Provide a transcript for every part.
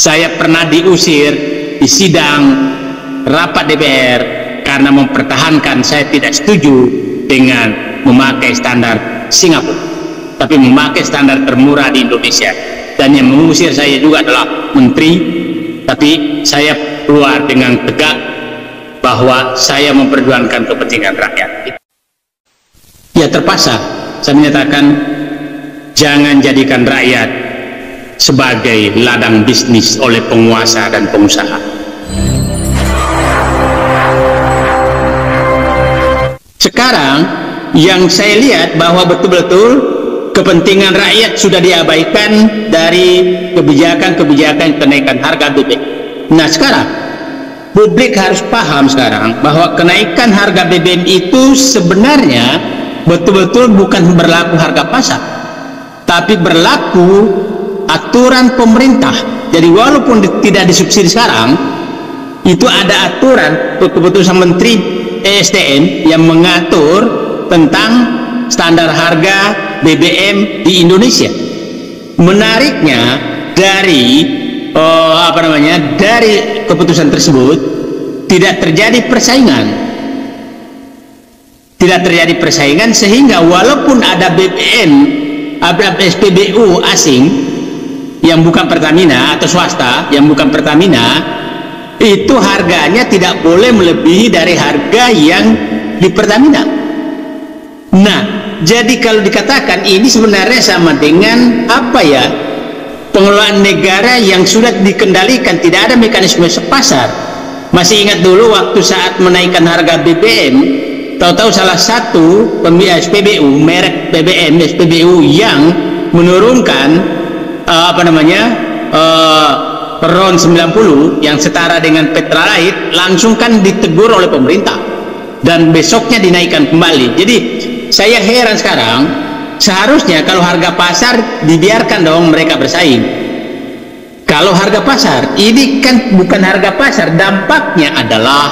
Saya pernah diusir di sidang rapat DPR karena mempertahankan saya tidak setuju dengan memakai standar Singapura, tapi memakai standar termurah di Indonesia. Dan yang mengusir saya juga adalah menteri, tapi saya keluar dengan tegak bahwa saya memperjuangkan kepentingan rakyat. Ya, terpaksa saya menyatakan jangan jadikan rakyat sebagai ladang bisnis oleh penguasa dan pengusaha. Sekarang yang saya lihat bahwa betul-betul kepentingan rakyat sudah diabaikan dari kebijakan-kebijakan kenaikan harga BBM. Nah, sekarang publik harus paham sekarang bahwa kenaikan harga BBM itu sebenarnya betul-betul bukan berlaku harga pasar, tapi berlaku aturan pemerintah. Jadi walaupun tidak disubsidi sekarang, itu ada aturan keputusan Menteri ESDM yang mengatur tentang standar harga BBM di Indonesia. Menariknya dari dari keputusan tersebut tidak terjadi persaingan, sehingga walaupun ada BBM, ada SPBU asing yang bukan Pertamina atau swasta yang bukan Pertamina, itu harganya tidak boleh melebihi dari harga yang di Pertamina. Nah, jadi kalau dikatakan ini sebenarnya sama dengan pengelolaan negara yang sudah dikendalikan, tidak ada mekanisme pasar. Masih ingat dulu waktu saat menaikkan harga BBM, tahu-tahu salah satu SPBU, merek BBM SPBU yang menurunkan RON 90 yang setara dengan Pertalite, langsung kan ditegur oleh pemerintah dan besoknya dinaikkan kembali. Jadi saya heran sekarang, seharusnya kalau harga pasar dibiarkan dong mereka bersaing. Kalau harga pasar, ini kan bukan harga pasar, dampaknya adalah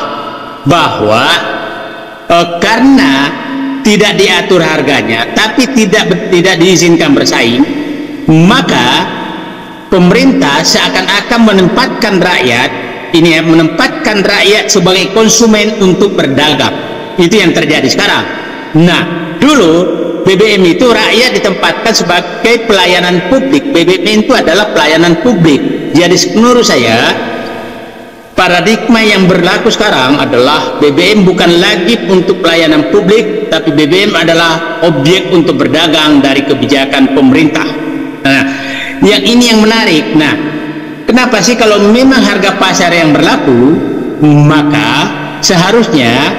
bahwa karena tidak diatur harganya, tapi tidak diizinkan bersaing, maka pemerintah seakan-akan menempatkan rakyat sebagai konsumen untuk berdagang. Itu yang terjadi sekarang. Nah, dulu BBM itu rakyat ditempatkan sebagai pelayanan publik. BBM itu adalah pelayanan publik. Jadi menurut saya paradigma yang berlaku sekarang adalah BBM bukan lagi untuk pelayanan publik, tapi BBM adalah objek untuk berdagang dari kebijakan pemerintah. Nah, yang ini yang menarik. Nah, kenapa sih kalau memang harga pasar yang berlaku, maka seharusnya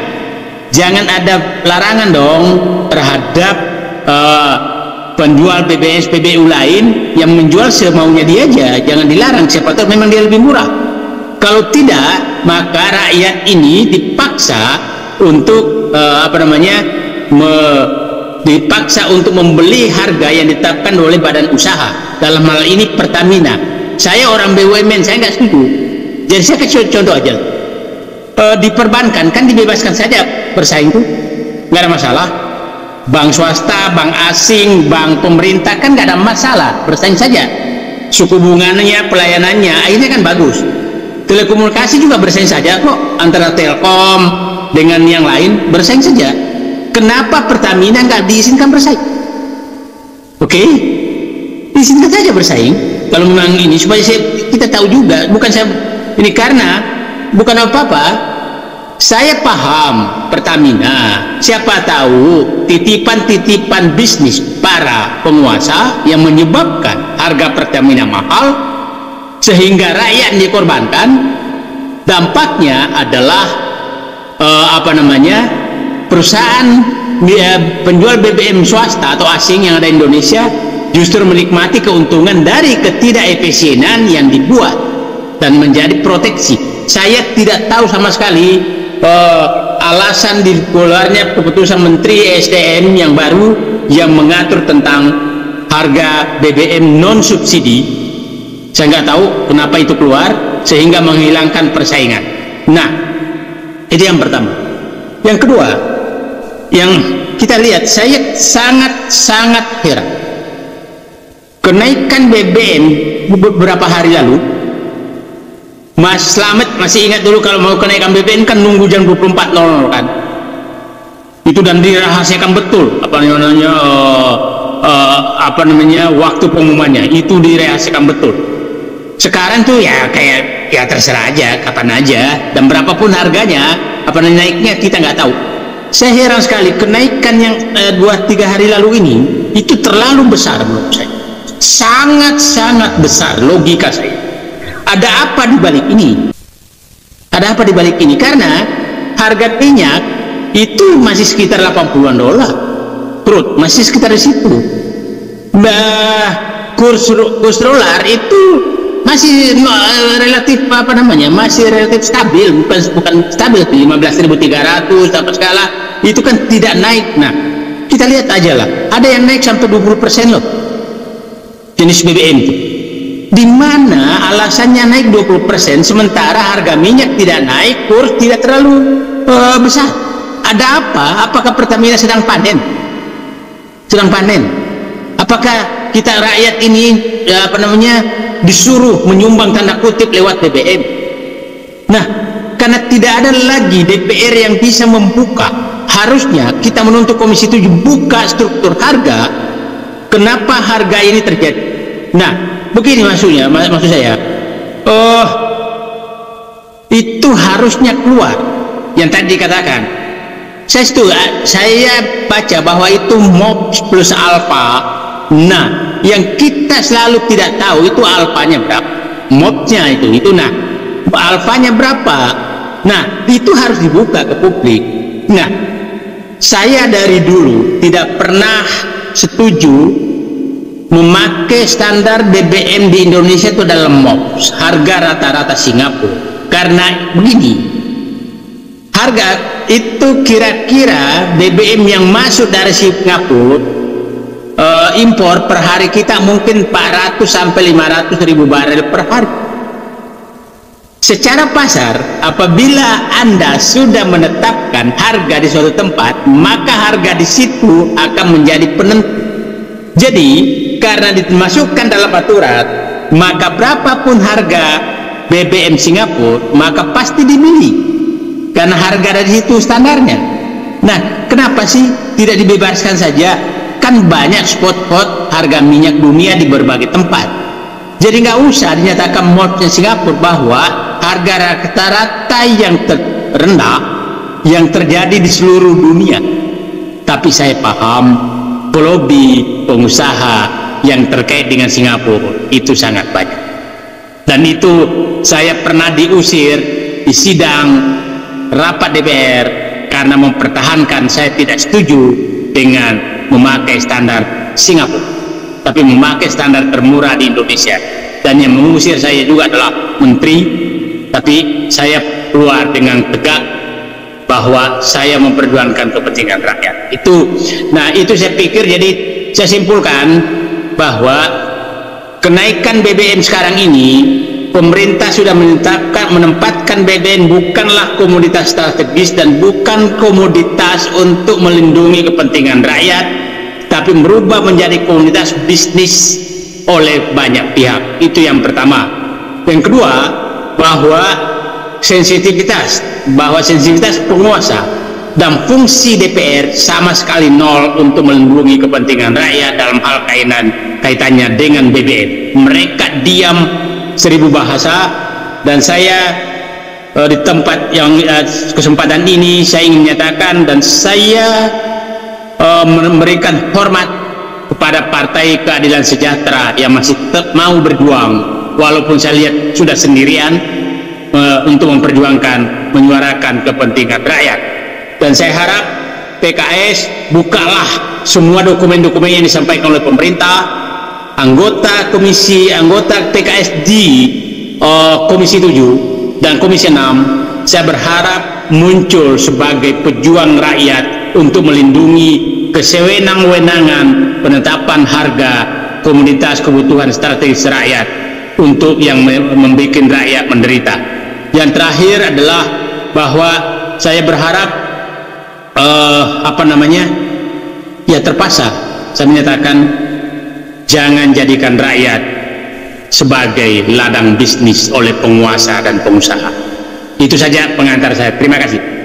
jangan ada larangan dong terhadap penjual BBM SPBU lain yang menjual semaunya dia aja. Jangan dilarang, siapa tahu memang dia lebih murah. Kalau tidak, maka rakyat ini dipaksa untuk dipaksa untuk membeli harga yang ditetapkan oleh badan usaha. Dalam hal ini Pertamina. Saya orang BUMN, saya nggak setuju. Jadi saya kasih contoh aja. Diperbankan kan dibebaskan saja bersaing tuh, nggak ada masalah. Bank swasta, bank asing, bank pemerintah kan nggak ada masalah, bersaing saja. Suku bunganya, pelayanannya, akhirnya kan bagus. Telekomunikasi juga bersaing saja kok, antara Telkom dengan yang lain bersaing saja. Kenapa Pertamina nggak diizinkan bersaing? Oke, diizinkan saja bersaing. Kalau memang ini supaya kita tahu juga, bukan saya ini karena bukan apa-apa. Saya paham Pertamina, siapa tahu titipan-titipan bisnis para penguasa yang menyebabkan harga Pertamina mahal sehingga rakyat dikorbankan. Dampaknya adalah perusahaan penjual BBM swasta atau asing yang ada di Indonesia justru menikmati keuntungan dari ketidakefisienan yang dibuat dan menjadi proteksi. Saya tidak tahu sama sekali alasan dikeluarnya keputusan Menteri ESDM yang baru yang mengatur tentang harga BBM non subsidi. Saya nggak tahu kenapa itu keluar sehingga menghilangkan persaingan. Nah, itu yang pertama. Yang kedua, yang kita lihat, saya sangat heran. Kenaikan BBM beberapa hari lalu Mas Slamet masih ingat dulu kalau mau kenaikan BBM kan nunggu jam 24.00 kan, itu dan dirahasiakan betul apa namanya waktu pengumumannya, itu dirahasiakan betul. Sekarang tuh ya kayak ya terserah aja kapan aja dan berapapun harganya, apa naiknya kita nggak tahu. Saya heran sekali kenaikan yang 2-3 hari lalu ini itu terlalu besar menurut saya, sangat-sangat besar. Logika saya, ada apa di balik ini? Ada apa di balik ini? Karena harga minyak itu masih sekitar 80-an dolar, crude masih sekitar di situ. Kurs dolar itu masih relatif apa namanya, masih relatif stabil, bukan stabil 15.300 apa skala itu kan tidak naik. Nah kita lihat aja lah, ada yang naik sampai 20% loh jenis BBM itu. Di mana alasannya naik 20% sementara harga minyak tidak naik, kurs tidak terlalu besar. Ada apa? Apakah Pertamina sedang panen? Sedang panen? Apakah kita rakyat ini apa namanya disuruh menyumbang tanda kutip lewat BBM? Nah, karena tidak ada lagi DPR yang bisa membuka, harusnya kita menuntut Komisi 7 buka struktur harga. Kenapa harga ini terjadi? Nah, begini maksudnya, maksud saya, itu harusnya keluar yang tadi dikatakan. Saya baca bahwa itu MOPS plus alfa. Nah, yang kita selalu tidak tahu itu alfanya berapa, MOPS-nya itu. Nah, alfanya berapa? Nah, itu harus dibuka ke publik. Nah, saya dari dulu tidak pernah setuju memakai standar BBM di Indonesia itu dalam MOPS, harga rata-rata Singapura. Karena begini, harga itu kira-kira BBM yang masuk dari Singapura impor per hari kita mungkin 400 sampai 500 ribu barel per hari. Secara pasar, apabila Anda sudah menetapkan harga di suatu tempat, maka harga di situ akan menjadi penentu. Jadi karena dimasukkan dalam aturan, maka berapapun harga BBM Singapura maka pasti dibeli karena harga dari situ standarnya. Nah, kenapa sih tidak dibebaskan saja? Kan banyak spot-spot harga minyak dunia di berbagai tempat. Jadi nggak usah dinyatakan MOPS Singapura bahwa harga rata-rata yang terendah yang terjadi di seluruh dunia. Tapi saya paham pelobi pengusaha yang terkait dengan Singapura itu sangat banyak. Dan itu saya pernah diusir di sidang rapat DPR karena mempertahankan saya tidak setuju dengan memakai standar Singapura, tapi memakai standar termurah di Indonesia. Dan yang mengusir saya juga adalah menteri, tapi saya keluar dengan tegak bahwa saya memperjuangkan kepentingan rakyat. Nah itu saya pikir, jadi saya simpulkan bahwa kenaikan BBM sekarang ini pemerintah sudah menempatkan BBM bukanlah komoditas strategis dan bukan komoditas untuk melindungi kepentingan rakyat, tapi berubah menjadi komoditas bisnis oleh banyak pihak. Itu yang pertama. Yang kedua, bahwa sensitivitas penguasa dan fungsi DPR sama sekali nol untuk melindungi kepentingan rakyat dalam hal kaitannya dengan BBM. Mereka diam 1000 bahasa, dan saya di tempat yang kesempatan ini saya ingin menyatakan dan saya memberikan hormat kepada Partai Keadilan Sejahtera yang masih tetap mau berjuang walaupun saya lihat sudah sendirian untuk memperjuangkan, menyuarakan kepentingan rakyat. Dan saya harap PKS bukalah semua dokumen-dokumen yang disampaikan oleh pemerintah. Anggota PKS di Komisi 7 dan Komisi 6, saya berharap muncul sebagai pejuang rakyat untuk melindungi kesewenang-wenangan penetapan harga komoditas kebutuhan strategis rakyat untuk yang membuat rakyat menderita. Yang terakhir adalah bahwa saya berharap terpaksa saya menyatakan, jangan jadikan rakyat sebagai ladang bisnis oleh penguasa dan pengusaha. Itu saja pengantar saya. Terima kasih.